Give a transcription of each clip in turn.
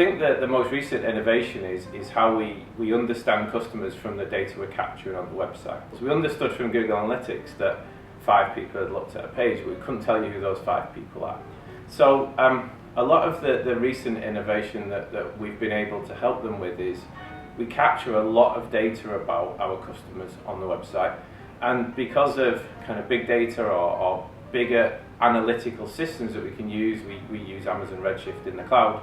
think that the most recent innovation is how we understand customers from the data we're capturing on the website. So we understood from Google Analytics that 5 people had looked at a page, but we couldn't tell you who those 5 people are. So a lot of the recent innovation that we've been able to help them with is we capture a lot of data about our customers on the website, and because of kind of big data or bigger analytical systems that we can use, we use Amazon Redshift in the cloud,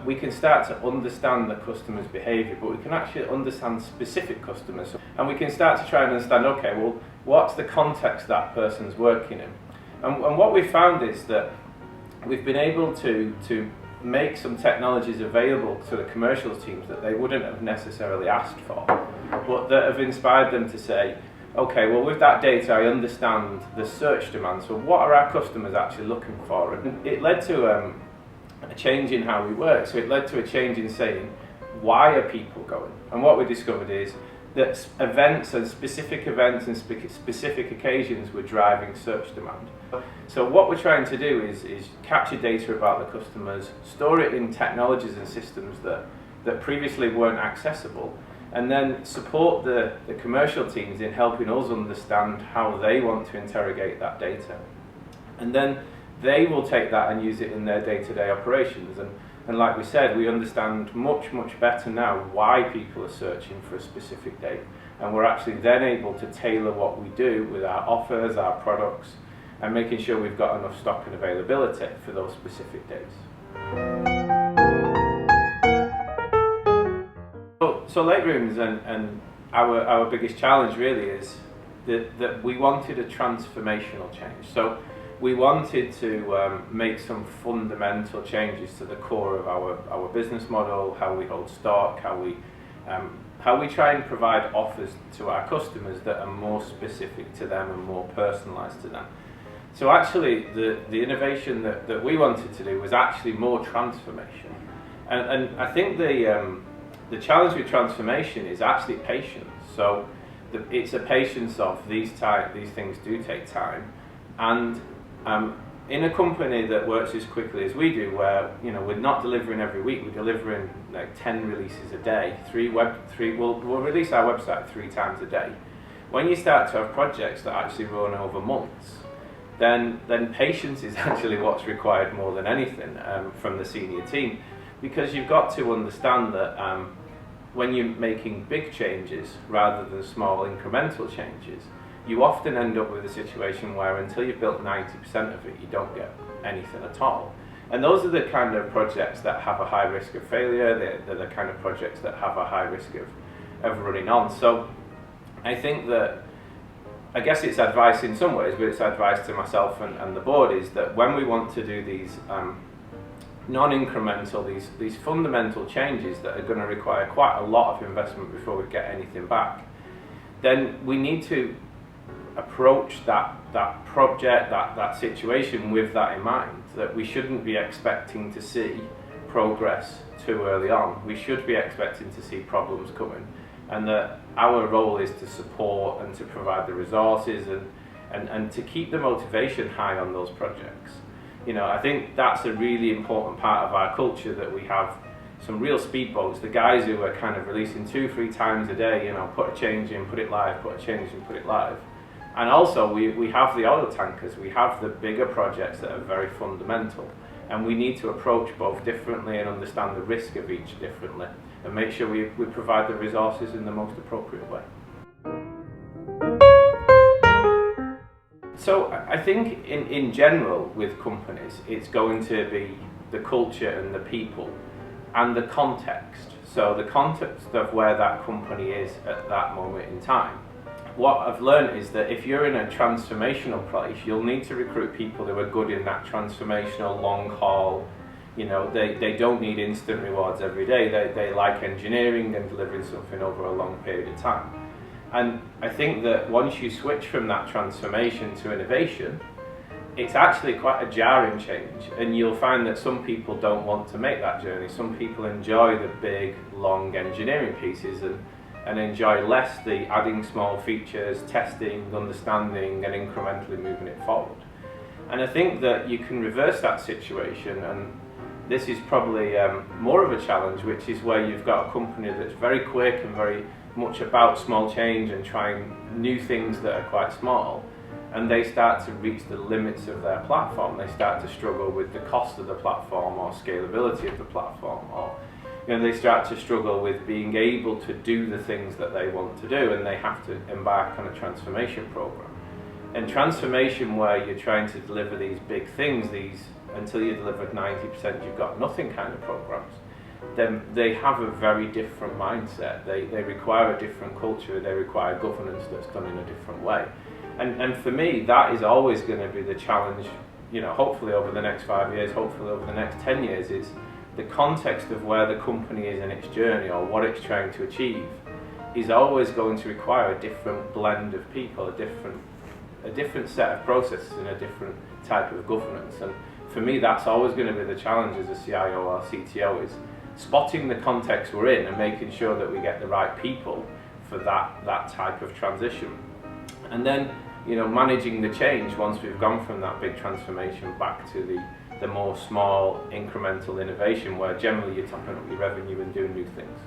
we can start to understand the customer's behaviour, but we can actually understand specific customers, and we can start to try and understand, okay, well, what's the context that person's working in? And what we've found is that we've been able to make some technologies available to the commercial teams that they wouldn't have necessarily asked for, but that have inspired them to say, okay, well, with that data I understand the search demand, so what are our customers actually looking for? And it led to a change in how we work. So it led to a change in saying, why are people going? And what we discovered is that events and specific occasions were driving search demand. So what we're trying to do is capture data about the customers, store it in technologies and systems that previously weren't accessible, and then support the commercial teams in helping us understand how they want to interrogate that data. And then they will take that and use it in their day-to-day operations. And like we said, we understand much better now why people are searching for a specific date. And we're actually then able to tailor what we do with our offers, our products, and making sure we've got enough stock and availability for those specific dates. So Laterooms and our biggest challenge really is that we wanted a transformational change. So we wanted to make some fundamental changes to the core of our business model, how we hold stock, how we try and provide offers to our customers that are more specific to them and more personalised to them. So actually the innovation that we wanted to do was actually more transformation. And I think the challenge with transformation is actually patience. So it's a patience of these things do take time, and in a company that works as quickly as we do, where we're not delivering every week, we're delivering like 10 releases a day. We'll release our website 3 times a day. When you start to have projects that actually run over months, then patience is actually what's required more than anything from the senior team, because you've got to understand that when you're making big changes rather than small incremental changes, you often end up with a situation where until you've built 90% of it, you don't get anything at all. And those are the kind of projects that have a high risk of failure. They're the kind of projects that have a high risk of running on. So I think that, I guess it's advice in some ways, but it's advice to myself and the board, is that when we want to do these non-incremental, these fundamental changes that are going to require quite a lot of investment before we get anything back, then we need to approach that project, that situation with that in mind, that we shouldn't be expecting to see progress too early on. We should be expecting to see problems coming, and that our role is to support and to provide the resources and to keep the motivation high on those projects. I think that's a really important part of our culture, that we have some real speedboats, the guys who are kind of releasing 2-3 times a day, put a change in, put it live, put a change in, put it live. And also we have the oil tankers, we have the bigger projects that are very fundamental, and we need to approach both differently and understand the risk of each differently, and make sure we provide the resources in the most appropriate way. So I think in general with companies, it's going to be the culture and the people and the context. So the context of where that company is at that moment in time. What I've learned is that if you're in a transformational place, you'll need to recruit people who are good in that transformational long haul. They don't need instant rewards every day. They like engineering and delivering something over a long period of time. And I think that once you switch from that transformation to innovation, it's actually quite a jarring change, and you'll find that some people don't want to make that journey. Some people enjoy the big, long engineering pieces and enjoy less the adding small features, testing, understanding, and incrementally moving it forward. And I think that you can reverse that situation, This is probably more of a challenge, which is where you've got a company that's very quick and very much about small change and trying new things that are quite small, and they start to reach the limits of their platform. They start to struggle with the cost of the platform or scalability of the platform, or they start to struggle with being able to do the things that they want to do, and they have to embark on a transformation program. And transformation, where you're trying to deliver these big things, until you delivered 90% you've got nothing kind of programs, then they have a very different mindset. They require a different culture, they require governance that's done in a different way. And for me, that is always going to be the challenge, hopefully over the next 5 years, hopefully over the next 10 years, is the context of where the company is in its journey or what it's trying to achieve is always going to require a different blend of people, a different set of processes and a different type of governance. And for me, that's always going to be the challenge as a CIO or CTO, is spotting the context we're in and making sure that we get the right people for that type of transition. And then, managing the change once we've gone from that big transformation back to the more small incremental innovation, where generally you're topping up your revenue and doing new things.